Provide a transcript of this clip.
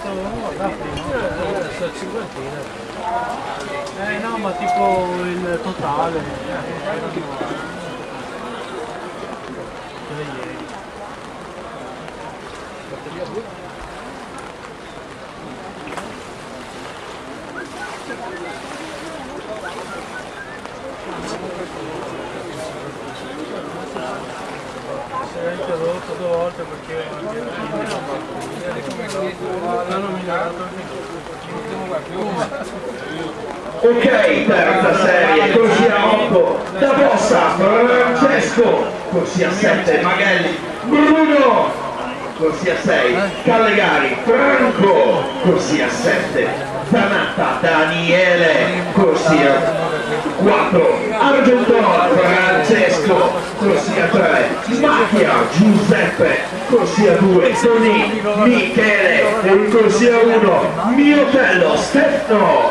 Adesso è 50. No, ma tipo il totale. Ieri. Batteria 2. Si è interrotto 2 volte perché l'hanno migliorato. Ok, terza serie, corsia 8, da Bossa, Francesco, corsia 7, Maghelli, Bruno, corsia 6, Callegari, Franco, corsia 7, Zanatta, Daniele, corsia 4, Argentone, Francesco, corsia 3, Macchia, Giuseppe, corsia 2, Toni, Michele, corsia 1, Miotello, Stefano.